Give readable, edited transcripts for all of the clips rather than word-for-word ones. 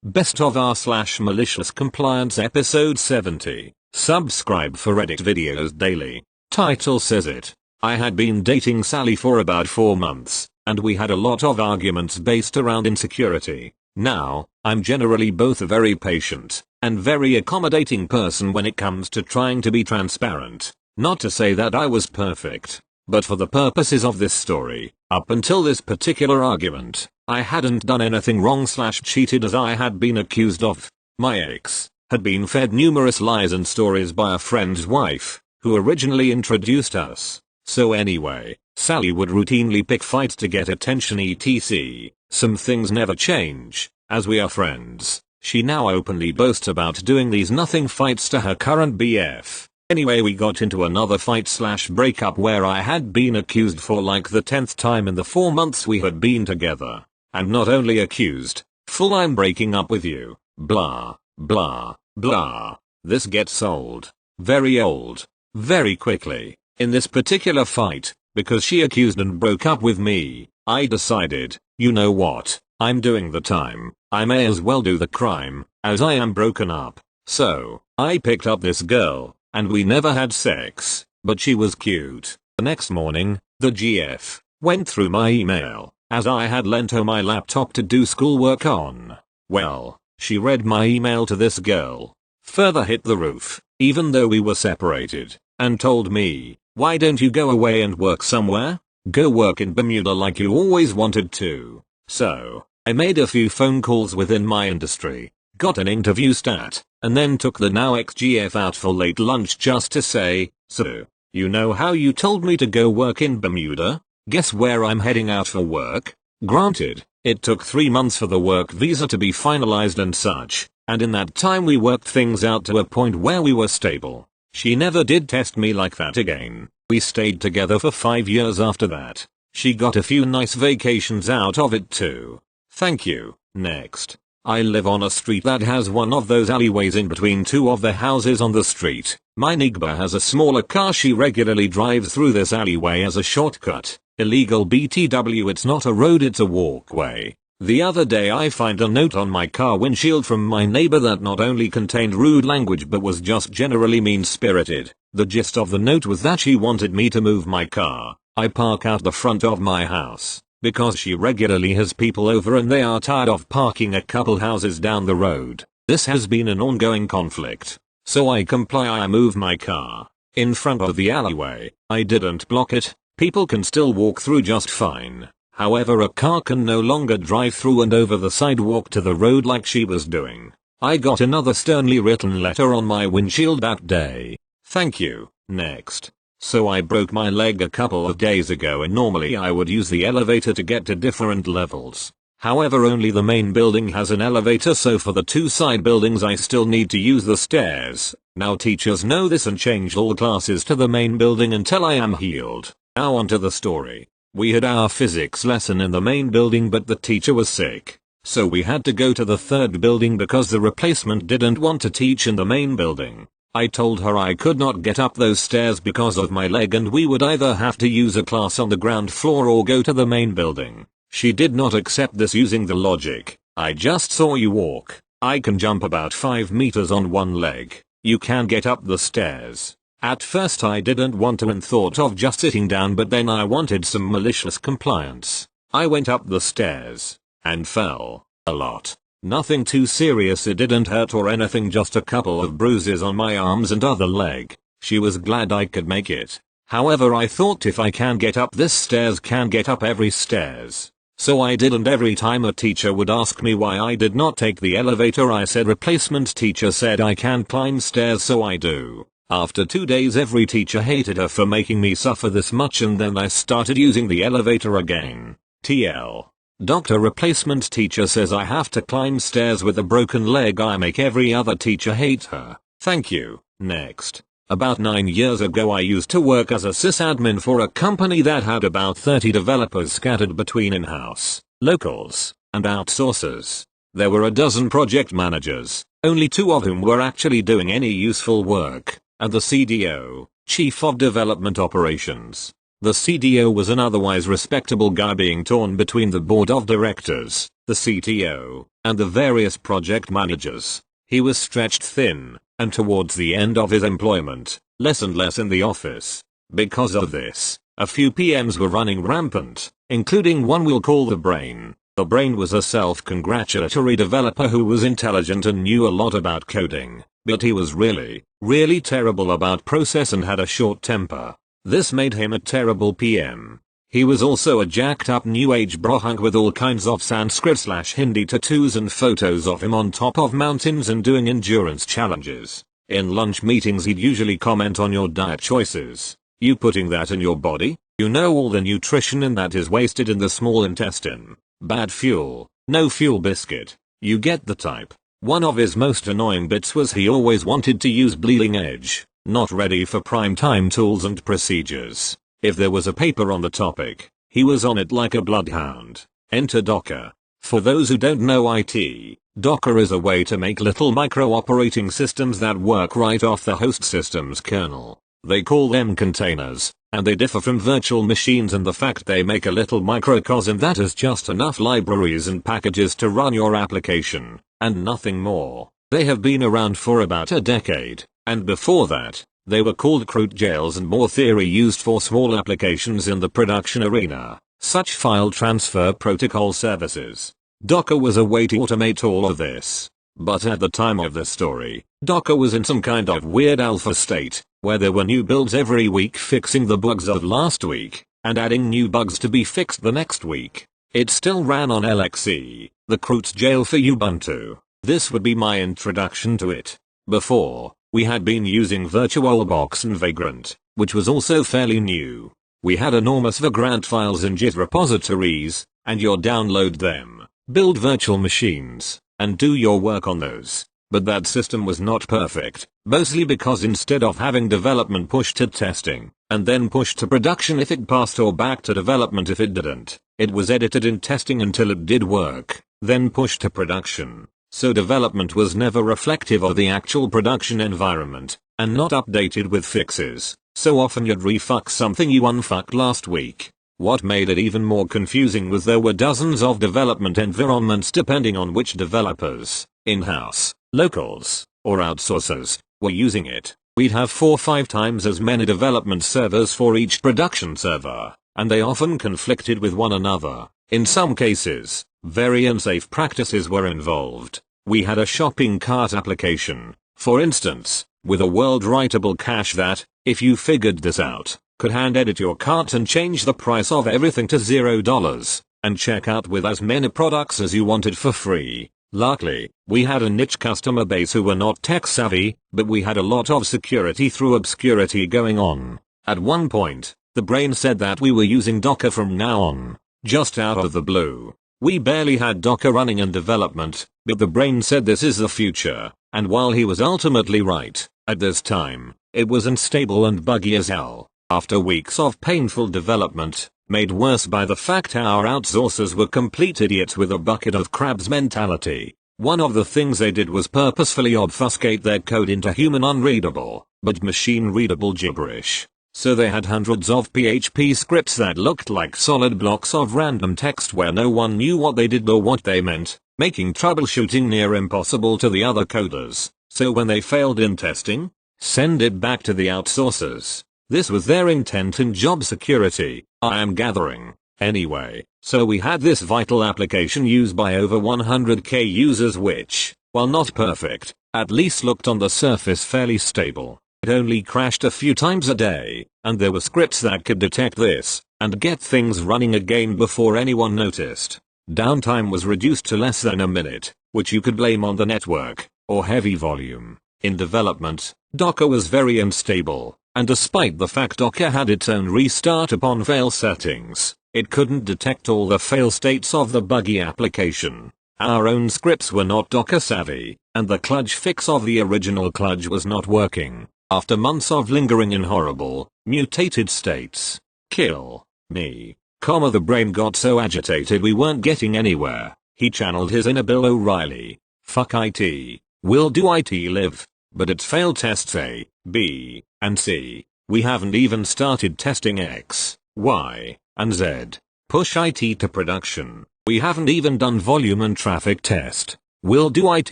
Best of r/malicious compliance episode 70. Subscribe for Reddit videos daily. Title says it. I had been dating Sally for about 4 months, and we had a lot of arguments based around insecurity. Now, I'm generally both a very patient and very accommodating person when it comes to trying to be transparent. Not to say that I was perfect, but for the purposes of this story, up until this particular argument, I hadn't done anything wrong/cheated as I had been accused of. My ex had been fed numerous lies and stories by a friend's wife, who originally introduced us. So anyway, Sally would routinely pick fights to get attention etc. Some things never change, as we are friends. She now openly boasts about doing these nothing fights to her current BF. Anyway, we got into another fight/breakup where I had been accused for like the 10th time in the 4 months we had been together. And not only accused, full I'm breaking up with you, blah, blah, blah. This gets old. Very old. Very quickly. In this particular fight, because she accused and broke up with me, I decided, you know what, I'm doing the time, I may as well do the crime, as I am broken up. So, I picked up this girl, and we never had sex, but she was cute. The next morning, the GF went through my email, as I had lent her my laptop to do schoolwork on. Well, she read my email to this girl, further hit the roof, even though we were separated, and told me, why don't you go away and work somewhere? Go work in Bermuda like you always wanted to. So, I made a few phone calls within my industry, got an interview stat, and then took the now ex-GF out for late lunch just to say, so, you know how you told me to go work in Bermuda? Guess where I'm heading out for work? Granted, it took 3 months for the work visa to be finalized and such, and in that time we worked things out to a point where we were stable. She never did test me like that again. We stayed together for 5 years after that. She got a few nice vacations out of it too. Thank you. Next. I live on a street that has one of those alleyways in between 2 of the houses on the street. My neighbor has a smaller car. She regularly drives through this alleyway as a shortcut. Illegal BTW, it's not a road, it's a walkway. The other day I find a note on my car windshield from my neighbor that not only contained rude language but was just generally mean-spirited. The gist of the note was that she wanted me to move my car. I park out the front of my house, because she regularly has people over and they are tired of parking a couple houses down the road. This has been an ongoing conflict. So I comply. I move my car in front of the alleyway. I didn't block it. People can still walk through just fine. However, a car can no longer drive through and over the sidewalk to the road like she was doing. I got another sternly written letter on my windshield that day. Thank you. Next. So I broke my leg a couple of days ago and normally I would use the elevator to get to different levels. However, only the main building has an elevator, so for the 2 side buildings I still need to use the stairs. Now teachers know this and changed all classes to the main building until I am healed. Now onto the story. We had our physics lesson in the main building but the teacher was sick. So we had to go to the 3rd building because the replacement didn't want to teach in the main building. I told her I could not get up those stairs because of my leg and we would either have to use a class on the ground floor or go to the main building. She did not accept this using the logic, I just saw you walk. I can jump about 5 meters on one leg. You can get up the stairs. At first I didn't want to and thought of just sitting down, but then I wanted some malicious compliance. I went up the stairs and fell a lot. Nothing too serious, it didn't hurt or anything, just a couple of bruises on my arms and other leg. She was glad I could make it. However, I thought if I can get up this stairs, can get up every stairs. So I did, and every time a teacher would ask me why I did not take the elevator I said replacement teacher said I can climb stairs, so I do. After 2 days every teacher hated her for making me suffer this much and then I started using the elevator again. TL. Doctor replacement teacher says I have to climb stairs with a broken leg. I make every other teacher hate her. Thank you. Next. About 9 years ago I used to work as a sysadmin for a company that had about 30 developers scattered between in-house, locals, and outsourcers. There were a dozen project managers, only 2 of whom were actually doing any useful work, and the CDO, Chief of Development Operations. The CDO was an otherwise respectable guy being torn between the board of directors, the CTO, and the various project managers. He was stretched thin, and towards the end of his employment, less and less in the office. Because of this, a few PMs were running rampant, including one we'll call the Brain. The Brain was a self-congratulatory developer who was intelligent and knew a lot about coding, but he was really terrible about process and had a short temper. This made him a terrible PM. He was also a jacked up new age brohunk with all kinds of Sanskrit/Hindi tattoos and photos of him on top of mountains and doing endurance challenges. In lunch meetings he'd usually comment on your diet choices. You putting that in your body? You know all the nutrition in that is wasted in the small intestine. Bad fuel, no fuel biscuit. You get the type. One of his most annoying bits was he always wanted to use bleeding edge, not ready for prime time tools and procedures. If there was a paper on the topic, he was on it like a bloodhound. Enter Docker. For those who don't know IT, Docker is a way to make little micro operating systems that work right off the host system's kernel. They call them containers, and they differ from virtual machines in the fact they make a little microcosm that has just enough libraries and packages to run your application, and nothing more. They have been around for about a decade, and before that, they were called crude jails and more theory used for small applications in the production arena, such file transfer protocol services. Docker was a way to automate all of this. But at the time of the story, Docker was in some kind of weird alpha state, where there were new builds every week fixing the bugs of last week, and adding new bugs to be fixed the next week. It still ran on LXC, the crude jail for Ubuntu. This would be my introduction to it. Before, we had been using VirtualBox and Vagrant, which was also fairly new. We had enormous Vagrant files in Git repositories, and you'd download them, build virtual machines, and do your work on those. But that system was not perfect, mostly because instead of having development pushed to testing, and then pushed to production if it passed or back to development if it didn't, it was edited in testing until it did work, then pushed to production. So development was never reflective of the actual production environment, and not updated with fixes. So often you'd refuck something you unfucked last week. What made it even more confusing was there were dozens of development environments depending on which developers, in-house, locals, or outsourcers, were using it. We'd have 4 or 5 times as many development servers for each production server, and they often conflicted with one another. In some cases, very unsafe practices were involved. We had a shopping cart application, for instance, with a world writable cache that, if you figured this out, could hand edit your cart and change the price of everything to $0, and check out with as many products as you wanted for free. Luckily, we had a niche customer base who were not tech savvy, but we had a lot of security through obscurity going on. At one point, the Brain said that we were using Docker from now on, just out of the blue. We barely had Docker running in development, but the Brain said this is the future, and while he was ultimately right, at this time, it was unstable and buggy as hell. After weeks of painful development, made worse by the fact our outsourcers were complete idiots with a bucket of crabs mentality, one of the things they did was purposefully obfuscate their code into human unreadable, but machine readable gibberish. So they had hundreds of PHP scripts that looked like solid blocks of random text where no one knew what they did or what they meant, making troubleshooting near impossible to the other coders. So when they failed in testing, send it back to the outsourcers. This was their intent in job security, I am gathering. Anyway, so we had this vital application used by over 100k users which, while not perfect, at least looked on the surface fairly stable. It only crashed a few times a day, and there were scripts that could detect this, and get things running again before anyone noticed. Downtime was reduced to less than a minute, which you could blame on the network, or heavy volume. In development, Docker was very unstable, and despite the fact Docker had its own restart upon fail settings, it couldn't detect all the fail states of the buggy application. Our own scripts were not Docker savvy, and the clutch fix of the original clutch was not working. After months of lingering in horrible, mutated states, kill me, the Brain got so agitated we weren't getting anywhere. He channeled his inner Bill O'Reilly. Fuck IT. Will do IT live? But it's failed tests A, B, and C. We haven't even started testing X, Y, and Z. Push IT to production. We haven't even done volume and traffic test. Will do IT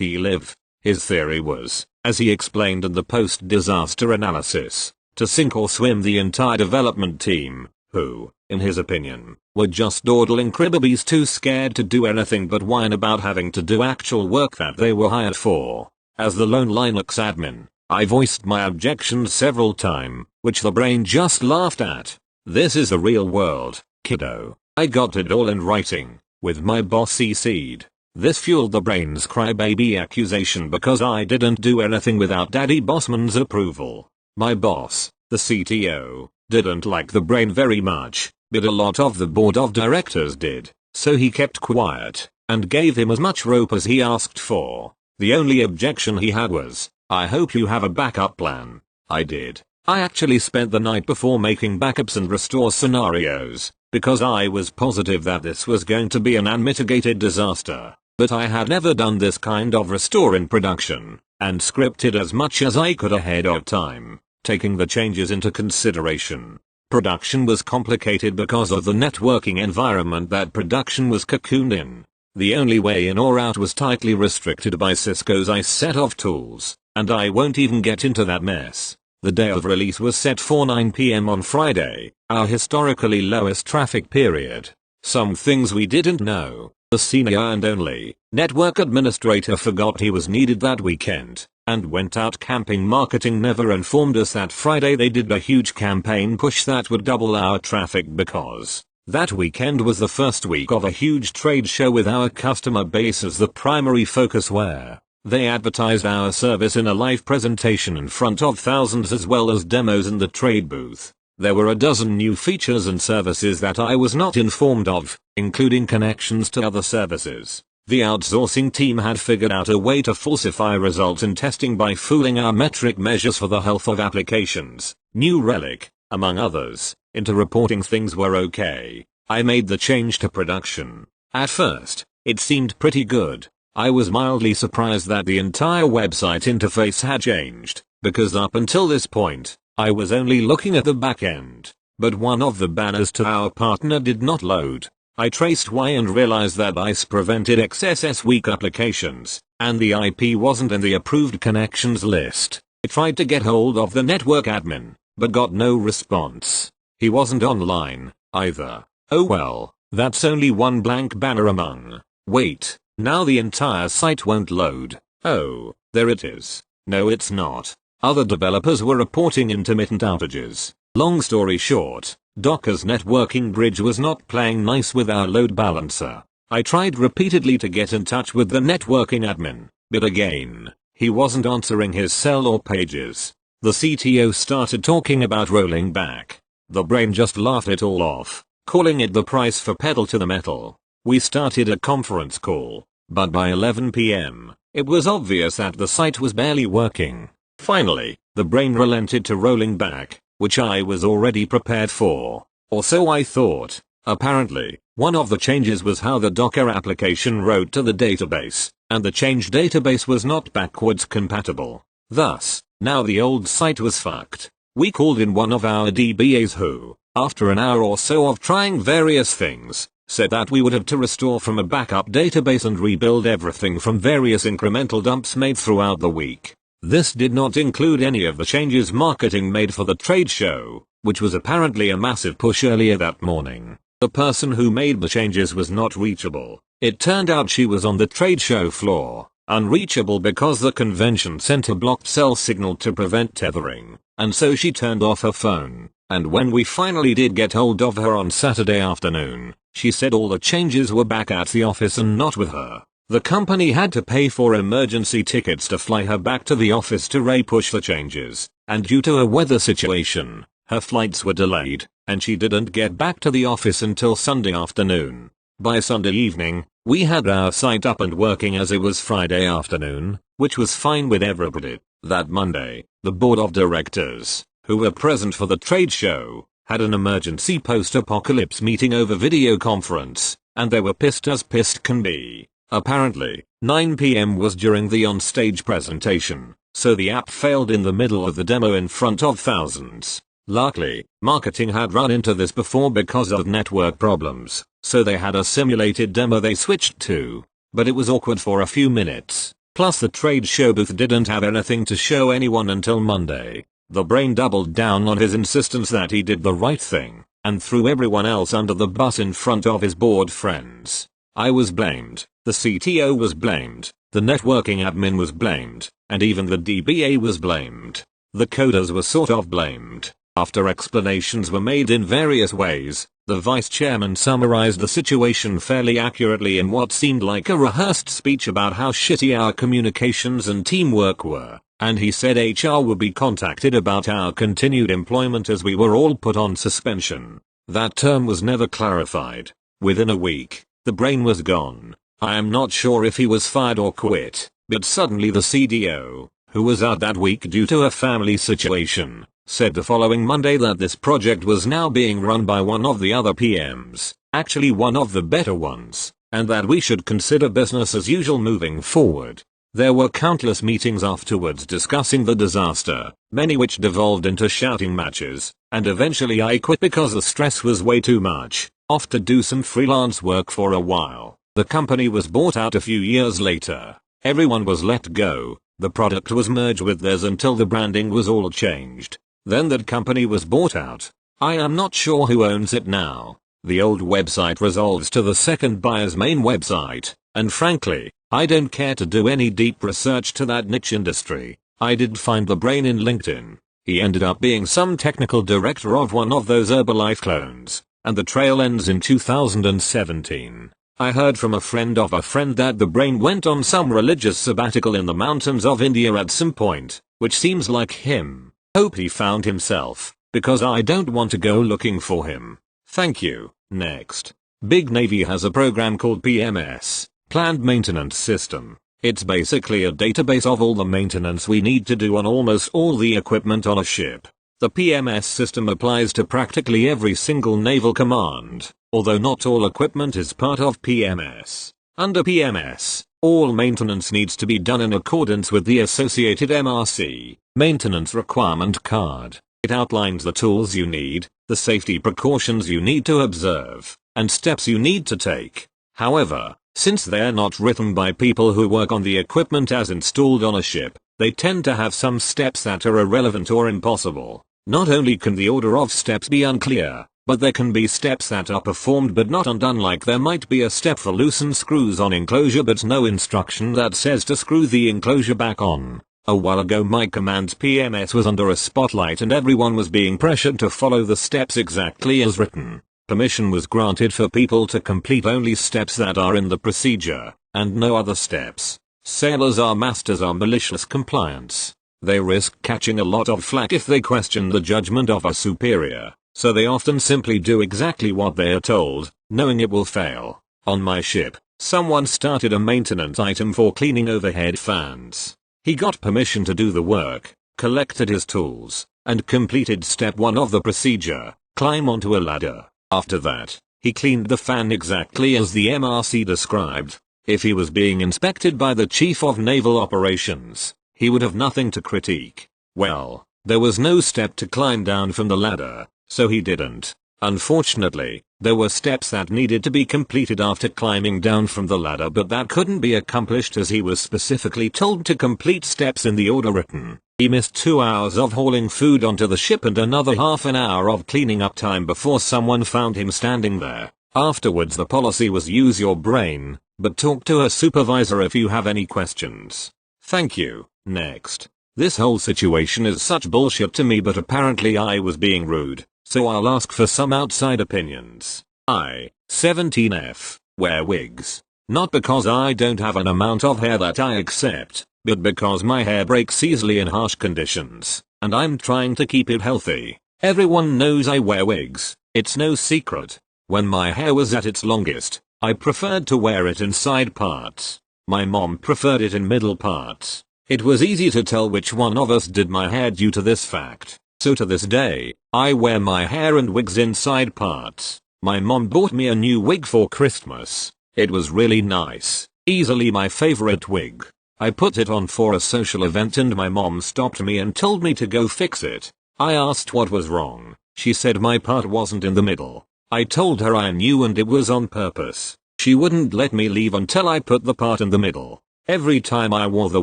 live? His theory was, as he explained in the post-disaster analysis, to sink or swim the entire development team, who, in his opinion, were just dawdling cribbabies too scared to do anything but whine about having to do actual work that they were hired for. As the lone Linux admin, I voiced my objections several times, which the brain just laughed at. This is the real world, kiddo. I got it all in writing, with my boss CC'd. This fueled the brain's crybaby accusation because I didn't do anything without Daddy Bossman's approval. My boss, the CTO, didn't like the brain very much, but a lot of the board of directors did, so he kept quiet, and gave him as much rope as he asked for. The only objection he had was, I hope you have a backup plan. I did. I actually spent the night before making backups and restore scenarios, because I was positive that this was going to be an unmitigated disaster, but I had never done this kind of restore in production, and scripted as much as I could ahead of time, taking the changes into consideration. Production was complicated because of the networking environment that production was cocooned in. The only way in or out was tightly restricted by Cisco's ICE set of tools, and I won't even get into that mess. The day of release was set for 9 PM on Friday, our historically lowest traffic period. Some things we didn't know. The senior and only network administrator forgot he was needed that weekend, and went out camping. Marketing never informed us that Friday they did a huge campaign push that would double our traffic because that weekend was the first week of a huge trade show with our customer base as the primary focus, where they advertised our service in a live presentation in front of thousands as well as demos in the trade booth. There were a dozen new features and services that I was not informed of, including connections to other services. The outsourcing team had figured out a way to falsify results in testing by fooling our metric measures for the health of applications, New Relic, among others, into reporting things were okay. I made the change to production. At first, it seemed pretty good. I was mildly surprised that the entire website interface had changed, because up until this point, I was only looking at the back end. But one of the banners to our partner did not load. I traced why and realized that ICE prevented XSS weak applications, and the IP wasn't in the approved connections list. I tried to get hold of the network admin, but got no response. He wasn't online, either. Oh well, that's only one blank banner among. Wait, now the entire site won't load. Oh, there it is. No, it's not. Other developers were reporting intermittent outages. Long story short, Docker's networking bridge was not playing nice with our load balancer. I tried repeatedly to get in touch with the networking admin, but again, he wasn't answering his cell or pages. The CTO started talking about rolling back. The brain just laughed it all off, calling it the price for pedal to the metal. We started a conference call, but by 11 PM, it was obvious that the site was barely working. Finally, the brain relented to rolling back, which I was already prepared for, or so I thought. Apparently, one of the changes was how the Docker application wrote to the database, and the changed database was not backwards compatible. Thus, now the old site was fucked. We called in one of our DBAs who, after an hour or so of trying various things, said that we would have to restore from a backup database and rebuild everything from various incremental dumps made throughout the week. This did not include any of the changes marketing made for the trade show, which was apparently a massive push earlier that morning. The person who made the changes was not reachable. It turned out she was on the trade show floor, unreachable because the convention center blocked cell signal to prevent tethering, and so she turned off her phone. And when we finally did get hold of her on Saturday afternoon, she said all the changes were back at the office and not with her. The company had to pay for emergency tickets to fly her back to the office to re-push the changes, and due to a weather situation, her flights were delayed, and she didn't get back to the office until Sunday afternoon. By Sunday evening, we had our site up and working as it was Friday afternoon, which was fine with everybody. That Monday, the board of directors, who were present for the trade show, had an emergency post-apocalypse meeting over video conference, and they were pissed as pissed can be. Apparently, 9 PM was during the on-stage presentation, so the app failed in the middle of the demo in front of thousands. Luckily, marketing had run into this before because of network problems, so they had a simulated demo they switched to. But it was awkward for a few minutes, plus the trade show booth didn't have anything to show anyone until Monday. The brain doubled down on his insistence that he did the right thing, and threw everyone else under the bus in front of his bored friends. I was blamed, the CTO was blamed, the networking admin was blamed, and even the DBA was blamed. The coders were sort of blamed. After explanations were made in various ways, the vice chairman summarized the situation fairly accurately in what seemed like a rehearsed speech about how shitty our communications and teamwork were, and he said HR would be contacted about our continued employment as we were all put on suspension. That term was never clarified. Within a week, the brain was gone. I am not sure if he was fired or quit, but suddenly the CDO, who was out that week due to a family situation, said the following Monday that this project was now being run by one of the other PMs, actually one of the better ones, and that we should consider business as usual moving forward. There were countless meetings afterwards discussing the disaster, many which devolved into shouting matches, and eventually I quit because the stress was way too much, off to do some freelance work for a while. The company was bought out a few years later. Everyone was let go, the product was merged with theirs until the branding was all changed. Then that company was bought out. I am not sure who owns it now. The old website resolves to the second buyer's main website, and frankly, I don't care to do any deep research to that niche industry. I did find the brain in LinkedIn. He ended up being some technical director of one of those Herbalife clones, and the trail ends in 2017. I heard from a friend of a friend that the brain went on some religious sabbatical in the mountains of India at some point, which seems like him. Hope he found himself, because I don't want to go looking for him. Thank you. Next. Big Navy has a program called PMS, Planned Maintenance System. It's basically a database of all the maintenance we need to do on almost all the equipment on a ship. The PMS system applies to practically every single naval command, although not all equipment is part of PMS. Under PMS, all maintenance needs to be done in accordance with the associated MRC, Maintenance Requirement Card. It outlines the tools you need, the safety precautions you need to observe, and steps you need to take. However, since they're not written by people who work on the equipment as installed on a ship, they tend to have some steps that are irrelevant or impossible. Not only can the order of steps be unclear, but there can be steps that are performed but not undone, like there might be a step for loosen screws on enclosure but no instruction that says to screw the enclosure back on. A while ago my command's PMS was under a spotlight and everyone was being pressured to follow the steps exactly as written. Permission was granted for people to complete only steps that are in the procedure, and no other steps. Sailors are masters of malicious compliance. They risk catching a lot of flack if they question the judgment of a superior, so they often simply do exactly what they are told, knowing it will fail. On my ship, someone started a maintenance item for cleaning overhead fans. He got permission to do the work, collected his tools, and completed step 1 of the procedure, climb onto a ladder. After that, he cleaned the fan exactly as the MRC described. If he was being inspected by the Chief of Naval Operations, he would have nothing to critique. Well, there was no step to climb down from the ladder, so he didn't. Unfortunately, there were steps that needed to be completed after climbing down from the ladder, but that couldn't be accomplished as he was specifically told to complete steps in the order written. He missed 2 hours of hauling food onto the ship and another half an hour of cleaning up time before someone found him standing there. Afterwards the policy was use your brain, but talk to a supervisor if you have any questions. Thank you. Next. This whole situation is such bullshit to me, but apparently I was being rude, so I'll ask for some outside opinions. I, 17F, wear wigs. Not because I don't have an amount of hair that I accept, but because my hair breaks easily in harsh conditions, and I'm trying to keep it healthy. Everyone knows I wear wigs, it's no secret. When my hair was at its longest, I preferred to wear it in side parts. My mom preferred it in middle parts. It was easy to tell which one of us did my hair due to this fact. So to this day, I wear my hair and wigs in side parts. My mom bought me a new wig for Christmas. It was really nice, easily my favorite wig. I put it on for a social event and my mom stopped me and told me to go fix it. I asked what was wrong. She said my part wasn't in the middle. I told her I knew and it was on purpose. She wouldn't let me leave until I put the part in the middle. Every time I wore the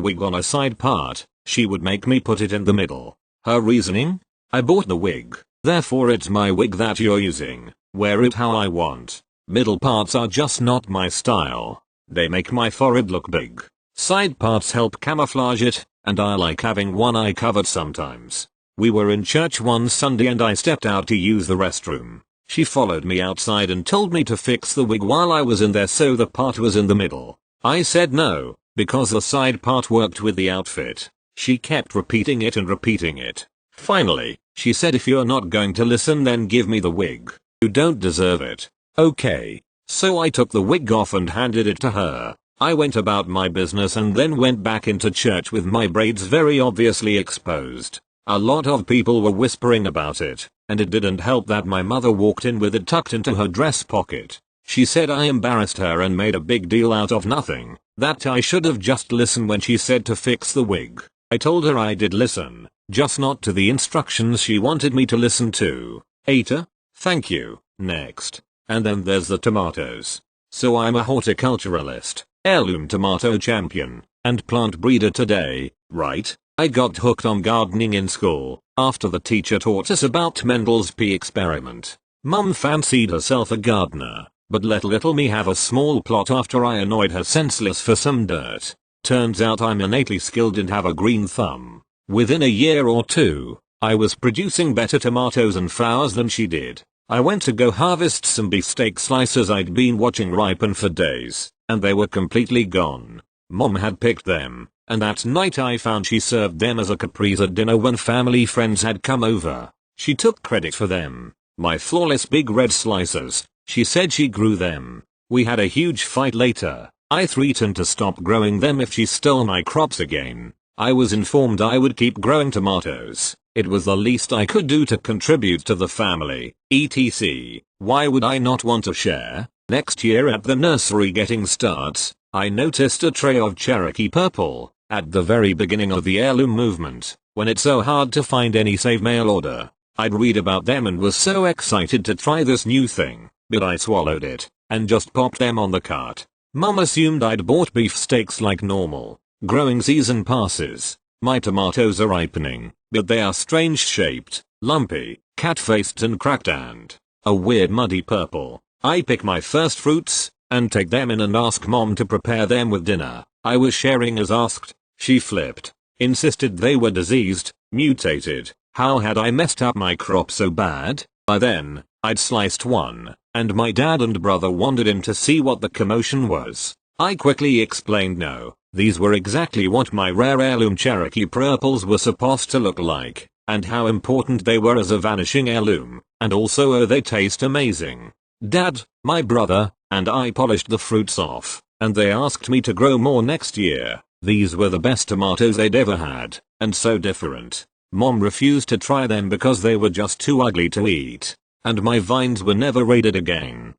wig on a side part, she would make me put it in the middle. Her reasoning? I bought the wig, therefore it's my wig that you're using. Wear it how I want. Middle parts are just not my style. They make my forehead look big. Side parts help camouflage it, and I like having one eye covered sometimes. We were in church one Sunday and I stepped out to use the restroom. She followed me outside and told me to fix the wig while I was in there so the part was in the middle. I said no, because the side part worked with the outfit. She kept repeating it and repeating it. Finally, she said if you're not going to listen then give me the wig. You don't deserve it. Okay. So I took the wig off and handed it to her. I went about my business and then went back into church with my braids very obviously exposed. A lot of people were whispering about it, and it didn't help that my mother walked in with it tucked into her dress pocket. She said I embarrassed her and made a big deal out of nothing, that I should have just listened when she said to fix the wig. I told her I did listen, just not to the instructions she wanted me to listen to. Eta? Thank you. Next. And then there's the tomatoes. So I'm a horticulturalist, heirloom tomato champion, and plant breeder today, right? I got hooked on gardening in school, after the teacher taught us about Mendel's pea experiment. Mum fancied herself a gardener, but let little me have a small plot after I annoyed her senseless for some dirt. Turns out I'm innately skilled and have a green thumb. Within a year or two, I was producing better tomatoes and flowers than she did. I went to go harvest some beefsteak slices I'd been watching ripen for days, and they were completely gone. Mom had picked them, and that night I found she served them as a caprice at dinner when family friends had come over. She took credit for them. My flawless big red slices. She said she grew them. We had a huge fight later. I threatened to stop growing them if she stole my crops again. I was informed I would keep growing tomatoes. It was the least I could do to contribute to the family, etc. Why would I not want to share? Next year at the nursery getting starts, I noticed a tray of Cherokee purple, at the very beginning of the heirloom movement, when it's so hard to find any save mail order. I'd read about them and was so excited to try this new thing, but I swallowed it, and just popped them on the cart. Mum assumed I'd bought beefsteaks like normal. Growing season passes. My tomatoes are ripening, but they are strange shaped, lumpy, cat-faced and cracked and a weird muddy purple. I pick my first fruits, and take them in and ask Mom to prepare them with dinner. I was sharing as asked. She flipped. Insisted they were diseased, mutated. How had I messed up my crop so bad? By then, I'd sliced one, and my dad and brother wandered in to see what the commotion was. I quickly explained no, these were exactly what my rare heirloom Cherokee purples were supposed to look like, and how important they were as a vanishing heirloom, and also oh they taste amazing. Dad, my brother, and I polished the fruits off, and they asked me to grow more next year. These were the best tomatoes they'd ever had, and so different. Mom refused to try them because they were just too ugly to eat, and my vines were never raided again.